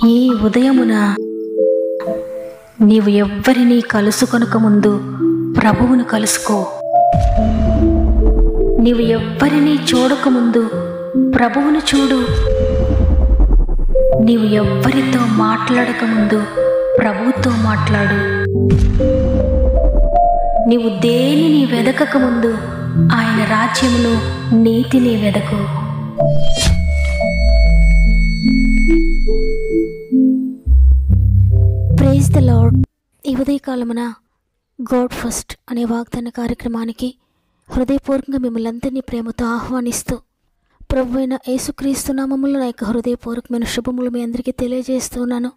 ఈ ఉదయమున నీవు ఎవ్వరినీ కలుసుకొనక ముందు ప్రభువును కలుసుకో. నీవు ఎవ్వరినీ చూడకముందు ప్రభువును చూడు. నీవు ఎవ్వరితో మాట్లాడకముందు ప్రభువుతో మాట్లాడు. నీవు దేనిని వెదకకముందు ఆయన రాజ్యమును, నీతిని వెదకు. Praise the lord. ఈ ఉదయకాలమున గాడ్ ఫస్ట్ అనే వాగ్దాన కార్యక్రమానికి హృదయపూర్వకంగా మిమ్మల్ని అందరినీ ప్రేమతో ఆహ్వానిస్తూ ప్రభు అయిన యేసుక్రీస్తు నామములో నా యొక్క హృదయపూర్వకమైన శుభములు మీ అందరికీ తెలియజేస్తున్నాను.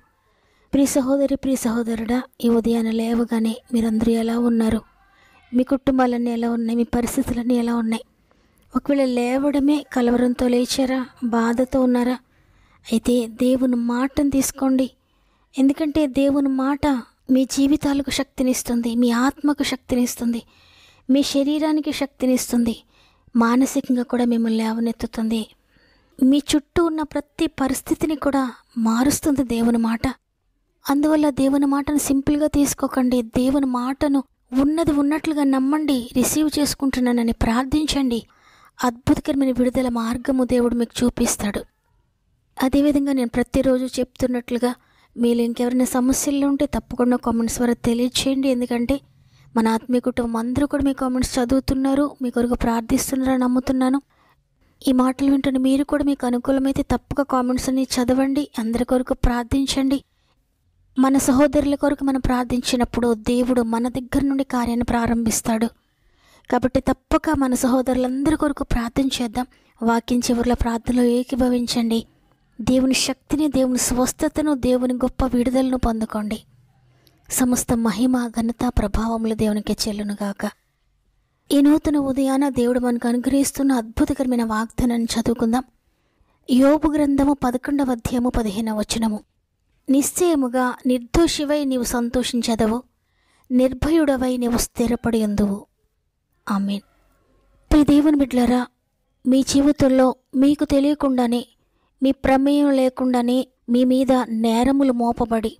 ప్రియ సహోదరి, ప్రియ సహోదరుడా, ఈ ఉదయాన్ని లేవగానే మీరందరూ ఎలా ఉన్నారు? మీ కుటుంబాలన్నీ ఎలా ఉన్నాయి? మీ పరిస్థితులన్నీ ఎలా ఉన్నాయి? ఒకవేళ లేవడమే కలవరంతో లేచారా? బాధతో ఉన్నారా? అయితే దేవుని మాటను తీసుకోండి. ఎందుకంటే దేవుని మాట మీ జీవితాలకు శక్తినిస్తుంది, మీ ఆత్మకు శక్తినిస్తుంది, మీ శరీరానికి శక్తినిస్తుంది, మానసికంగా కూడా మిమ్మల్ని లేవనెత్తుతుంది. మీ చుట్టూ ఉన్న ప్రతి పరిస్థితిని కూడా మారుస్తుంది దేవుని మాట. అందువల్ల దేవుని మాటను సింపుల్గా తీసుకోకండి. దేవుని మాటను ఉన్నది ఉన్నట్లుగా నమ్మండి. రిసీవ్ చేసుకుంటున్నానని ప్రార్థించండి. అద్భుతకరమైన విడుదల మార్గము దేవుడు మీకు చూపిస్తాడు. అదేవిధంగా నేను ప్రతిరోజు చెప్తున్నట్లుగా మీరు ఇంకెవరైనా సమస్యల్లో ఉంటే తప్పకుండా కామెంట్స్ ద్వారా తెలియచేయండి. ఎందుకంటే మన ఆత్మీయ కుటుంబం అందరూ కూడా మీ కామెంట్స్ చదువుతున్నారు, మీ కొరకు ప్రార్థిస్తున్నారని నమ్ముతున్నాను. ఈ మాటలు వింటున్న మీరు కూడా మీకు అనుకూలమైతే తప్పక కామెంట్స్ అన్ని చదవండి, అందరి కొరకు ప్రార్థించండి. మన సహోదరుల కొరకు మనం ప్రార్థించినప్పుడు దేవుడు మన దగ్గర నుండి కార్యాన్ని ప్రారంభిస్తాడు. కాబట్టి తప్పక మన సహోదరులందరి కొరకు ప్రార్థన చేద్దాం. వాక్యం చివరిలో ప్రార్థనలో ఏకీభవించండి. దేవుని శక్తిని, దేవుని స్వస్థతను, దేవుని గొప్ప విడుదలను పొందుకోండి. సమస్త మహిమ, ఘనత, ప్రభావములు దేవునికి చెల్లునుగాక. ఈ నూతన ఉదయాన దేవుడు మనకు అనుగ్రహిస్తున్న అద్భుతకరమైన వాగ్దానాన్ని చదువుకుందాం. యోబు గ్రంథము 11వ అధ్యాయము 15వ వచనము. నిశ్చయముగా నిర్దోషివై నీవు సంతోషించదవు, నిర్భయుడవై నీవు స్థిరపడి ఉందువు. ఆమేన్. ప్రియ దేవుని బిడ్డలారా, మీ జీవితంలో మీకు తెలియకుండానే, మీ ప్రమేయం లేకుండానే మీ మీద నేరములు మోపబడి,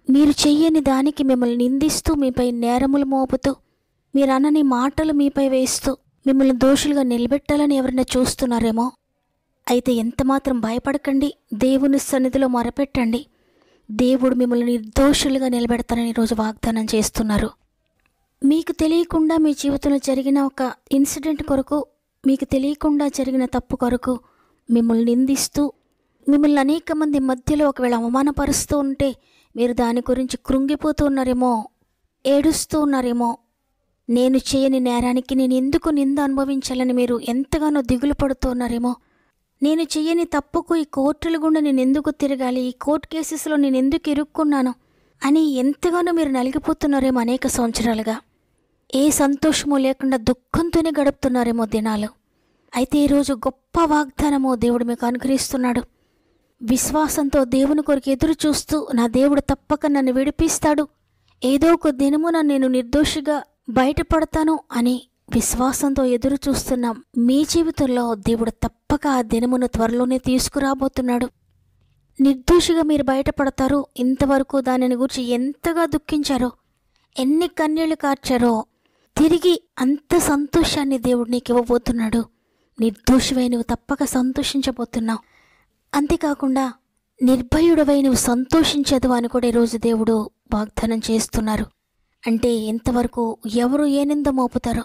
మీరు చెయ్యని దానికి మిమ్మల్ని నిందిస్తూ, మీపై నేరములు మోపుతూ, మీరు అనని మాటలు మీపై వేస్తూ మిమ్మల్ని దోషులుగా నిలబెట్టాలని ఎవరైనా చూస్తున్నారేమో. అయితే ఎంతమాత్రం భయపడకండి. దేవుని సన్నిధిలో మొరపెట్టండి. దేవుడు మిమ్మల్ని నిర్దోషులుగా నిలబెడతానని ఈరోజు వాగ్దానం చేస్తున్నారు. మీకు తెలియకుండా మీ జీవితంలో జరిగిన ఒక ఇన్సిడెంట్ కొరకు, మీకు తెలియకుండా జరిగిన తప్పు కొరకు మిమ్మల్ని నిందిస్తూ, మిమ్మల్ని అనేక మంది మధ్యలో ఒకవేళ అవమానపరుస్తూ ఉంటే మీరు దాని గురించి కృంగిపోతూ ఉన్నారేమో, ఏడుస్తూ ఉన్నారేమో. నేను చేయని నేరానికి నేను ఎందుకు నింద అనుభవించాలని మీరు ఎంతగానో దిగులు పడుతూ ఉన్నారేమో. నేను చెయ్యని తప్పుకు ఈ కోర్టుల గుండా నేను ఎందుకు తిరగాలి, ఈ కోర్టు కేసెస్లో నేను ఎందుకు ఇరుక్కున్నాను అని ఎంతగానో మీరు నలిగిపోతున్నారేమో. అనేక సంవత్సరాలుగా ఏ సంతోషము లేకుండా దుఃఖంతోనే గడుపుతున్నారేమో దినాలు. అయితే ఈరోజు గొప్ప వాగ్దానము దేవుడు మీకు అనుగ్రహిస్తున్నాడు. విశ్వాసంతో దేవుని కొరకు ఎదురు చూస్తూ, నా దేవుడు తప్పక నన్ను విడిపిస్తాడు, ఏదో ఒక దినమున నేను నిర్దోషిగా బయటపడతాను అని విశ్వాసంతో ఎదురు చూస్తున్న మీ జీవితంలో దేవుడు తప్పక ఆ దినమును త్వరలోనే తీసుకురాబోతున్నాడు. నిర్దోషిగా మీరు బయటపడతారు. ఇంతవరకు దానిని గురించి ఎంతగా దుఃఖించారో, ఎన్ని కన్నీళ్లు కార్చారో, తిరిగి అంత సంతోషాన్ని దేవుడు నీకు ఇవ్వబోతున్నాడు. నిర్దోషివై నువ్వు తప్పక సంతోషించబోతున్నావు. అంతేకాకుండా నిర్భయుడవై నువ్వు సంతోషించదు అని కూడా ఈరోజు దేవుడు వాగ్దానం చేస్తున్నారు. అంటే ఎంతవరకు ఎవరు ఏ నింద మోపుతారో,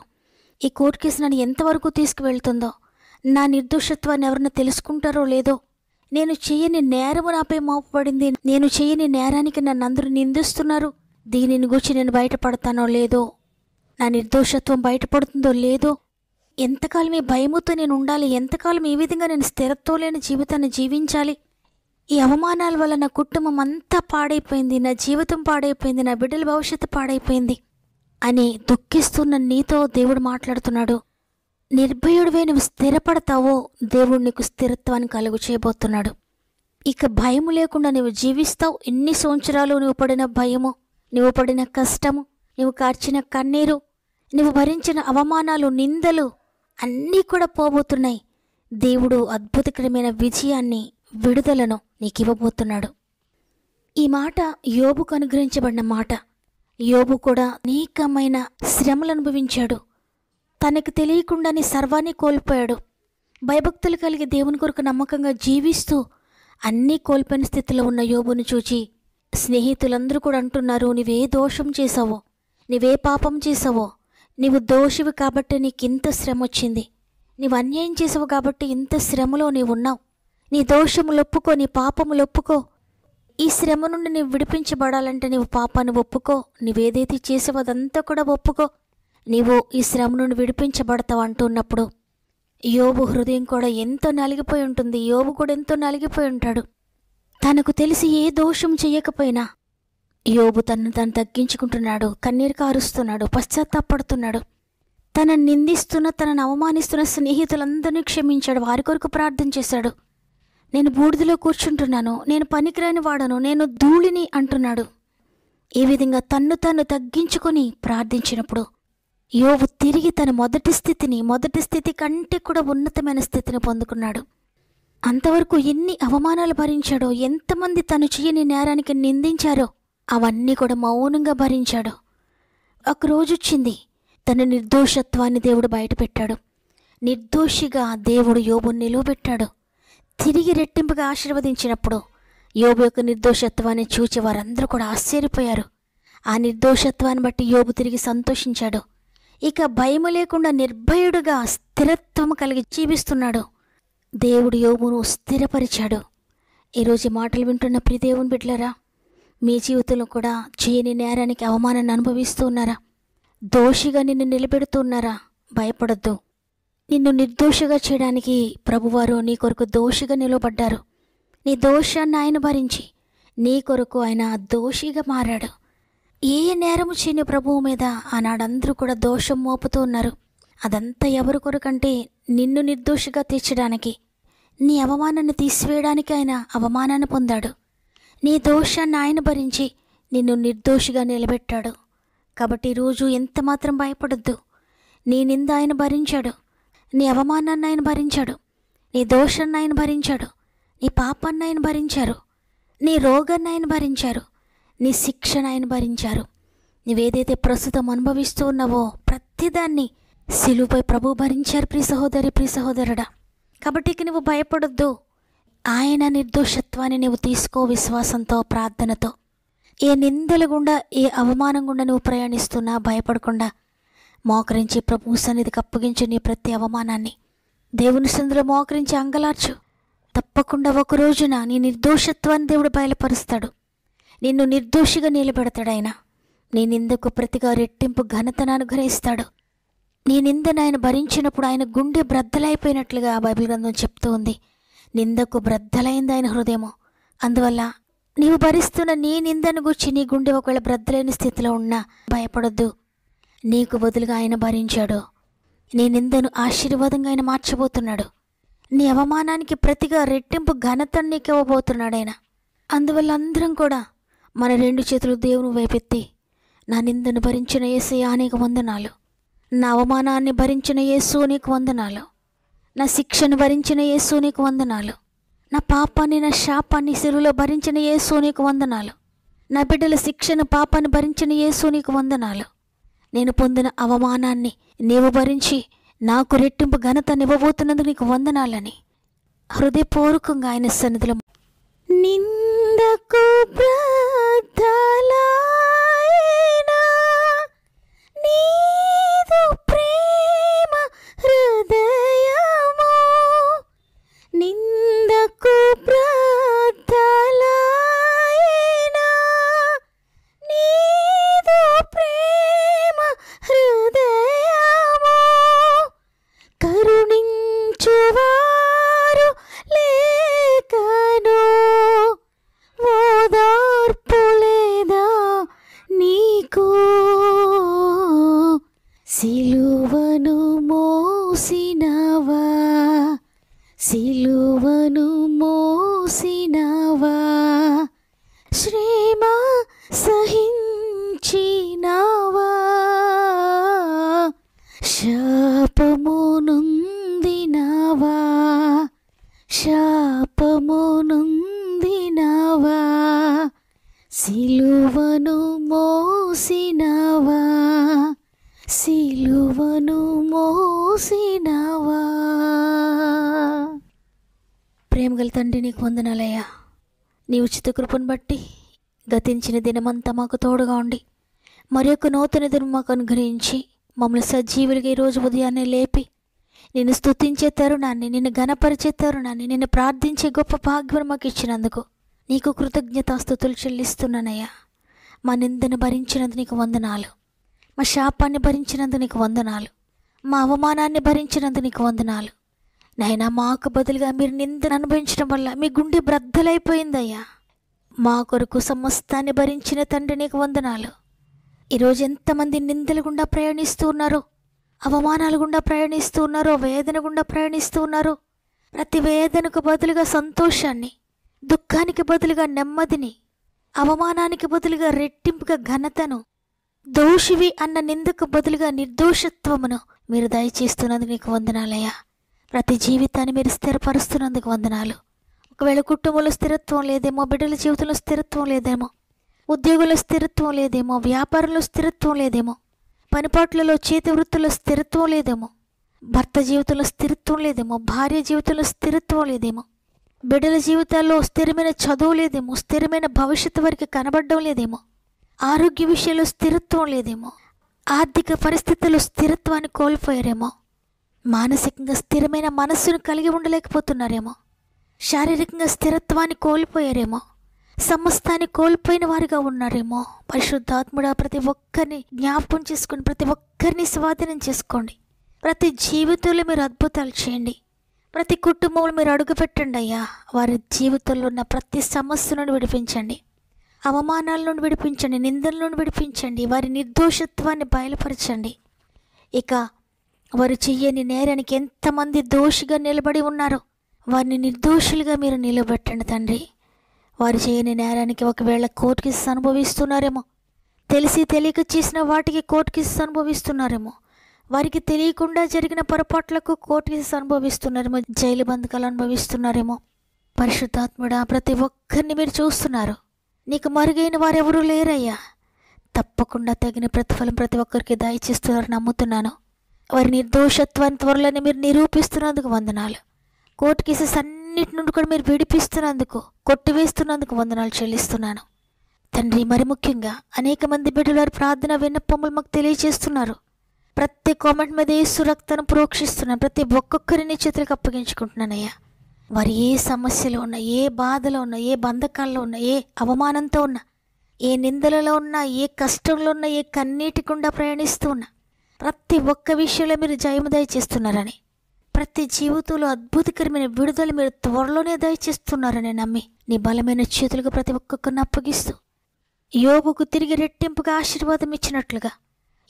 ఈ కోర్టు కేసు నన్ను ఎంతవరకు తీసుకువెళ్తుందో, నా నిర్దోషత్వాన్ని ఎవరన్నా తెలుసుకుంటారో లేదో, నేను చేయని నేరము నాపై మోపబడింది, నేను చేయని నేరానికి నన్ను అందరూ నిందిస్తున్నారు, దీనిని గురించి నేను బయటపడతానో లేదో, నా నిర్దోషత్వం బయటపడుతుందో లేదో, ఎంతకాలం ఈ భయముతో నేను ఉండాలి, ఎంతకాలం ఈ విధంగా నేను స్థిరత్వం లేని జీవితాన్ని జీవించాలి, ఈ అవమానాల వల్ల నా కుటుంబం అంతా పాడైపోయింది, నా జీవితం పాడైపోయింది, నా బిడ్డల భవిష్యత్తు పాడైపోయింది అని దుఃఖిస్తున్న నీతో దేవుడు మాట్లాడుతున్నాడు. నిర్భయుడివే నువ్వు స్థిరపడతావో దేవుడు నీకు స్థిరత్వాన్ని కలుగు చేయబోతున్నాడు. ఇక భయము లేకుండా నువ్వు జీవిస్తావు. ఎన్ని సంవత్సరాలు నువ్వు పడిన భయము, నువ్వు పడిన కష్టము, నువ్వు కార్చిన కన్నీరు, నువ్వు భరించిన అవమానాలు, నిందలు అన్నీ కూడా పోబోతున్నాయి. దేవుడు అద్భుతకరమైన విజయాన్ని, విడుదలను నీకు ఇవ్వబోతున్నాడు. ఈ మాట యోబుకు అనుగ్రహించబడిన మాట. యోబు కూడా అనేకమైన శ్రమలు అనుభవించాడు. తనకు తెలియకుండానే సర్వాన్ని కోల్పోయాడు. భయభక్తులు కలిగి దేవుని కొరకు నమ్మకంగా జీవిస్తూ అన్నీ కోల్పోయిన స్థితిలో ఉన్న యోబును చూచి స్నేహితులందరూ కూడా అంటున్నారు, నీవే దోషం చేసావో, నీవే పాపం చేసావో, నీవు దోషివి కాబట్టి నీకు ఇంత శ్రమ వచ్చింది, నీవు అన్యాయం చేసావు కాబట్టి ఇంత శ్రమలో నీవు ఉన్నావు, నీ దోషములు ఒప్పుకో, నీ పాపములు ఒప్పుకో, ఈ శ్రమ నుండి నీవు విడిపించబడాలంటే నీవు పాపాన్ని ఒప్పుకో, నీవేదైతే చేసావో అదంతా కూడా ఒప్పుకో, నీవు ఈ శ్రమ నుండి విడిపించబడతావు అంటున్నప్పుడు యోబు హృదయం కూడా ఎంతో నలిగిపోయి ఉంటుంది. యోబు కూడా ఎంతో నలిగిపోయి ఉంటాడు. తనకు తెలిసి ఏ దోషం చేయకపోయినా యోబు తను తగ్గించుకుంటున్నాడు, కన్నీరు కారుస్తున్నాడు, పశ్చాత్తాపడుతున్నాడు. తనను నిందిస్తున్న, తనను అవమానిస్తున్న స్నేహితులందరినీ క్షమించాడు, వారి కొరకు ప్రార్థన చేశాడు. నేను బూడిదలో కూర్చుంటున్నాను, నేను పనికిరాని వాడను, నేను ధూళిని అంటున్నాడు. ఈ విధంగా తన్ను తగ్గించుకొని ప్రార్థించినప్పుడు యోబు తిరిగి తన మొదటి స్థితి కంటే కూడా ఉన్నతమైన స్థితిని పొందుకున్నాడు. అంతవరకు ఎన్ని అవమానాలు భరించాడో, ఎంతమంది తను చేయని నేరానికి నిందించారో అవన్నీ కూడా మౌనంగా భరించాడు. ఒకరోజు వచ్చింది, తన నిర్దోషత్వాన్ని దేవుడు బయటపెట్టాడు. నిర్దోషిగా దేవుడు యోబుని నిలువబెట్టాడు. తిరిగి రెట్టింపుగా ఆశీర్వదించినప్పుడు యోబు యొక్క నిర్దోషత్వాన్ని చూచి వారందరూ కూడా ఆశ్చర్యపోయారు. ఆ నిర్దోషత్వాన్ని బట్టి యోబు తిరిగి సంతోషించాడు. ఇక భయము లేకుండా నిర్భయుడుగా స్థిరత్వము కలిగి జీవిస్తున్నాడు. దేవుడు యోబును స్థిరపరిచాడు. ఈరోజు మాటలు వింటున్న ప్రియ దేవుని బిడ్డలారా, మీ జీవితంలో కూడా చేయని నేరానికి అవమానాన్ని అనుభవిస్తూ ఉన్నారా? దోషిగా నిన్ను నిలబెడుతున్నారా? భయపడొద్దు. నిన్ను నిర్దోషిగా చేయడానికి ప్రభువారు నీ కొరకు దోషిగా నిలబడ్డారు. నీ దోషాన్ని ఆయన భరించి నీ కొరకు ఆయన దోషిగా మారాడు. ఏ నేరము చేయని ప్రభువు మీద ఆనాడందరూ కూడా దోషం మోపుతూ ఉన్నారు. అదంతా ఎవరి కొరకంటే నిన్ను నిర్దోషిగా తీర్చడానికి, నీ అవమానాన్ని తీసివేయడానికి ఆయన అవమానాన్ని పొందాడు. నీ దోషాన్ని ఆయన భరించి నిన్ను నిర్దోషిగా నిలబెట్టాడు. కాబట్టి ఈరోజు ఎంత మాత్రం భయపడొద్దు. నీ నింద ఆయన భరించాడు, నీ అవమానాన్ని ఆయన భరించాడు, నీ దోషాన్ని ఆయన భరించాడు, నీ పాపాన్ని ఆయన భరించారు, నీ రోగాన్ని ఆయన భరించారు, నీ శిక్షను ఆయన భరించారు. నువ్వేదైతే ప్రస్తుతం అనుభవిస్తూ ఉన్నావో ప్రతిదాన్ని సిలువపై ప్రభువు భరించారు ప్రియ సహోదరి, ప్రియ సహోదరుడా. కాబట్టి ఇక నువ్వు భయపడొద్దు. ఆయన నిర్దోషత్వాన్ని నువ్వు తీసుకో విశ్వాసంతో, ప్రార్థనతో. ఏ నిందల గుండా, ఏ అవమానం గుండా నువ్వు ప్రయాణిస్తున్నా భయపడకుండా మోకరించి ప్రభు సన్నిధికి అప్పగించు నీ ప్రతి అవమానాన్ని. దేవుని సన్నిధిలో మోకరించి అంగలార్చు. తప్పకుండా ఒక రోజున నీ నిర్దోషత్వాన్ని దేవుడు బయలుపరుస్తాడు. నిన్ను నిర్దోషిగా నిలబెడతాడు ఆయన. నీ నిందకు ప్రతిగా రెట్టింపు ఘనతను అనుగ్రహిస్తాడు. నీ నిందను ఆయన భరించినప్పుడు ఆయన గుండె బ్రద్దలైపోయినట్లుగా బైబిల్ గ్రంథం చెప్తూ ఉంది. నిందకు బ్రద్దలైంది ఆయన హృదయము. అందువల్ల నీవు భరిస్తున్న నీ నిందను గురించి నీ గుండె ఒకవేళ బ్రద్దలైన స్థితిలో ఉన్నా భయపడొద్దు. నీకు బదులుగా ఆయన భరించాడు. నీ నిందను ఆశీర్వాదంగా ఆయన మార్చబోతున్నాడు. నీ అవమానానికి ప్రతిగా రెట్టింపు ఘనతను నీకు ఇవ్వబోతున్నాడు ఆయన. అందువల్ల అందరం కూడా మన రెండు చేతులు దేవుని వైపెత్తి, నా నిందను భరించిన యేసయ్యా నీకు వందనాలు, నా అవమానాన్ని భరించిన యేసు నీకు వందనాలు, నా శిక్షను భరించిన యేసు నీకు వందనాలు, నా పాపాన్ని, నా శాపాన్ని సిలువలో భరించిన యేసు నీకు వందనాలు, నా బిడ్డల శిక్షను, పాపాన్ని భరించిన యేసు నీకు వందనాలు. నేను పొందిన అవమానాన్ని నీవు భరించి నాకు రెట్టింపు ఘనతను ఇవ్వబోతున్నందుకు నీకు వందనాలని హృదయపూర్వకంగా ఆయన సన్నిధిలో నిందకు బ్రద్దలైనా నీదు ప్రేమ హృదయము, నిందకు బ్రద్దలైనా నీదు ప్రేమ హృదయము, కరుణించువారు లేకను సిలువను మోసినవా, సిలువను మోసినవా. ప్రేమగల తండ్రి, నీకు వందనాలయ్యా. నీ ఉచిత కృపను బట్టి గతించిన దినమంతా మాకు తోడుగా ఉండి మరి యొక్క నూతన దినం మాకు అనుగ్రహించి మమ్మల్ని సజీవులుగా ఈరోజు ఉదయాన్నే లేపి నిన్ను స్తుతించే తరుణాన్ని, నిన్ను ఘనపరిచే తరుణాన్ని, నిన్ను ప్రార్థించే గొప్ప భాగ్యం మాకు ఇచ్చినందుకు నీకు కృతజ్ఞతాస్తుతులు చెల్లిస్తున్నానయ్యా. మా నిందను భరించినందుకు నీకు వందనాలు, మా శాపాన్ని భరించినందుకు నీకు వందనాలు, మా అవమానాన్ని భరించినందుకు నీకు వందనాలు. నాయనా, మాకు బదులుగా మీరు నిందను అనుభవించడం వల్ల మీ గుండె బ్రద్దలైపోయిందయ్యా. మా కొరకు సమస్తాన్ని భరించిన తండ్రి నీకు వందనాలు. ఈరోజు ఎంతమంది నిందల గుండా ప్రయాణిస్తూ ఉన్నారో, అవమానాల గుండా ప్రయాణిస్తూ ఉన్నారో, వేదన గుండా ప్రయాణిస్తూ ఉన్నారో, ప్రతి వేదనకు బదులుగా సంతోషాన్ని, దుఃఖానికి బదులుగా నెమ్మదిని, అవమానానికి బదులుగా రెట్టింపుగా ఘనతను, దోషివి అన్న నిందకు బదులుగా నిర్దోషత్వమును మీరు దయచేస్తున్నందుకు నీకు వందనాలయ్యా. ప్రతి జీవితాన్ని మీరు స్థిరపరుస్తున్నందుకు వందనాలు. ఒకవేళ కుటుంబంలో స్థిరత్వం లేదేమో, బిడ్డల జీవితంలో స్థిరత్వం లేదేమో, ఉద్యోగంలో స్థిరత్వం లేదేమో, వ్యాపారంలో స్థిరత్వం లేదేమో, పనిపాట్లలో చేతి వృత్తుల్లో స్థిరత్వం లేదేమో, భర్త జీవితంలో స్థిరత్వం లేదేమో, భార్య జీవితంలో స్థిరత్వం లేదేమో, బిడ్డల జీవితాల్లో స్థిరమైన చదువు లేదేమో, స్థిరమైన భవిష్యత్తు వరకు కనబడడం లేదేమో, ఆరోగ్య విషయంలో స్థిరత్వం లేదేమో, ఆర్థిక పరిస్థితుల్లో స్థిరత్వాన్ని కోల్పోయారేమో, మానసికంగా స్థిరమైన మనస్సును కలిగి ఉండలేకపోతున్నారేమో, శారీరకంగా స్థిరత్వాన్ని కోల్పోయారేమో, సమస్తాన్ని కోల్పోయిన వారిగా ఉన్నారేమో. పరిశుద్ధాత్ముడా, ప్రతి ఒక్కరిని జ్ఞాపకం చేసుకుని ప్రతి ఒక్కరిని స్వాధీనం చేసుకోండి. ప్రతి జీవితంలో మీరు అద్భుతాలు చేయండి. ప్రతి కుటుంబంలో మీరు అడుగుపెట్టండి అయ్యా. వారి జీవితంలో ఉన్న ప్రతి సమస్య నుండి విడిపించండి, అవమానాల నుండి విడిపించండి, నిందల నుండి విడిపించండి. వారి నిర్దోషత్వాన్ని బయలుపరచండి. ఇక వారు చెయ్యని నేరానికి ఎంతమంది దోషిగా నిలబడి ఉన్నారో వారిని నిర్దోషులుగా మీరు నిలబెట్టండి తండ్రి. వారు చేయని నేరానికి ఒకవేళ కోర్టు కేసు అనుభవిస్తున్నారేమో, తెలిసి తెలియక చేసిన వాటికి కోర్టు కేసు అనుభవిస్తున్నారేమో, వారికి తెలియకుండా జరిగిన పొరపాట్లకు కోర్టు కేసు అనుభవిస్తున్నారేమో, జైలు బంధకాలు అనుభవిస్తున్నారేమో. పరిశుద్ధాత్ముడా, ప్రతి ఒక్కరిని మీరు చూస్తున్నారు. నీకు మరుగైన వారెవరూ లేరయ్యా. తప్పకుండా తగిన ప్రతిఫలం ప్రతి ఒక్కరికి దయచేస్తున్నారు నమ్ముతున్నాను. వారి నిర్దోషత్వాన్ని త్వరలోనే మీరు నిరూపిస్తున్నందుకు వందనాలు. కోర్టు కేసెస్ అన్నిటి నుండి కూడా మీరు విడిపిస్తున్నందుకు, కొట్టివేస్తున్నందుకు వందనాలు చెల్లిస్తున్నాను తండ్రి. మరి ముఖ్యంగా అనేక మంది బిడ్డలు వారి ప్రార్థన విన్నపములు మాకు తెలియజేస్తున్నారు. ప్రతి కామెంట్ మీద యేసు రక్తాన్ని ప్రోక్షిస్తున్నాను. ప్రతి ఒక్కొక్కరిని చేతులకు అప్పగించుకుంటున్నానయ్యా. వారు ఏ సమస్యలో ఉన్నా, ఏ బాధలో ఉన్నా, ఏ బంధకాల్లో ఉన్నా, ఏ అవమానంతో ఉన్నా, ఏ నిందలలో ఉన్నా, ఏ కష్టంలో ఉన్నా, ఏ కన్నీటికుండా ప్రయాణిస్తూ ఉన్నా, ప్రతి ఒక్క విషయంలో మీరు జయము దయచేస్తున్నారని, ప్రతి జీవితంలో అద్భుతకరమైన విడుదల మీరు త్వరలోనే దయచేస్తున్నారని నమ్మి నీ బలమైన చేతులకు ప్రతి ఒక్కొక్కరిని అప్పగిస్తూ, యోబుకు తిరిగి రెట్టింపుగా ఆశీర్వాదం ఇచ్చినట్లుగా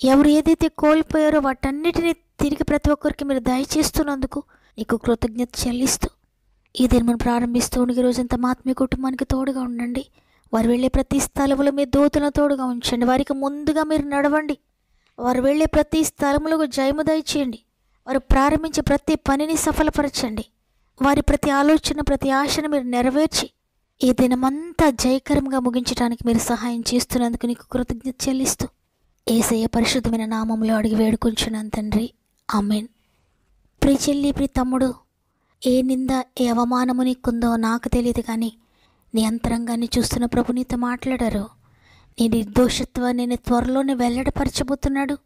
ఎవరు ఏదైతే కోల్పోయారో వాటన్నిటినీ తిరిగి ప్రతి ఒక్కరికి మీరు దయచేస్తున్నందుకు నీకు కృతజ్ఞత చెల్లిస్తూ ఈ దినమును ప్రారంభిస్తూ ఉండి రోజంతా మా ఆత్మీయ కుటుంబానికి తోడుగా ఉండండి. వారు వెళ్ళే ప్రతి స్థలంలో మీ దూతలను తోడుగా ఉంచండి. వారికి ముందుగా మీరు నడవండి. వారు వెళ్ళే ప్రతి స్థలంలో జయము దయచేయండి. వారు ప్రారంభించే ప్రతి పనిని సఫలపరచండి. వారి ప్రతి ఆలోచన, ప్రతి ఆశను మీరు నెరవేర్చి ఈ దినమంతా జయకరంగా ముగించడానికి మీరు సహాయం చేస్తున్నందుకు నీకు కృతజ్ఞత చెల్లిస్తూ యేసయ్య పరిశుద్ధమైన నామంలో అడిగి వేడుకొంచున్నాను తండ్రి, ఆమేన్. ప్రియ చెల్లి, ప్రియ తమ్ముడు, ఏ నింద, ఏ అవమానము నీకుందో నాకు తెలియదు, కానీ నీ అంతరంగాన్ని చూస్తున్న ప్రభు నీతో మాట్లాడారు. నీ నిర్దోషత్వాన్ని నేను త్వరలోనే వెల్లడిపరచబోతున్నాడు.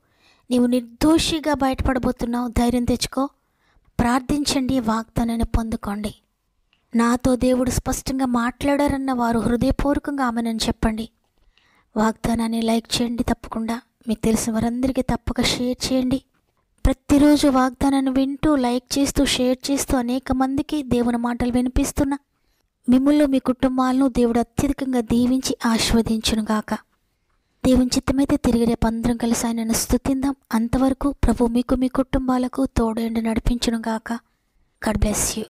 నీవు నిర్దోషిగా బయటపడబోతున్నావు. ధైర్యం తెచ్చుకో, ప్రార్థించండి, వాగ్దానాన్ని పొందుకోండి. నాతో దేవుడు స్పష్టంగా మాట్లాడారన్న వారు హృదయపూర్వకంగా ఆమెనని చెప్పండి. వాగ్దానాన్ని లైక్ చేయండి, తప్పకుండా మీకు తెలిసిన వారందరికీ తప్పక షేర్ చేయండి. ప్రతిరోజు వాగ్దానాన్ని వింటూ, లైక్ చేస్తూ, షేర్ చేస్తూ అనేక మందికి దేవుని మాటలు వినిపిస్తున్నా మిమ్మల్ని, మీ కుటుంబాలను దేవుడు అత్యధికంగా దీవించి ఆశీర్వదించునుగాక. దేవుని చిత్తమైతే తిరిగి రేపు అందరం కలిసి ఆయనను స్తుతిందాం. అంతవరకు ప్రభు మీకు, మీ కుటుంబాలకు తోడేండి నడిపించునుగాక. God bless you.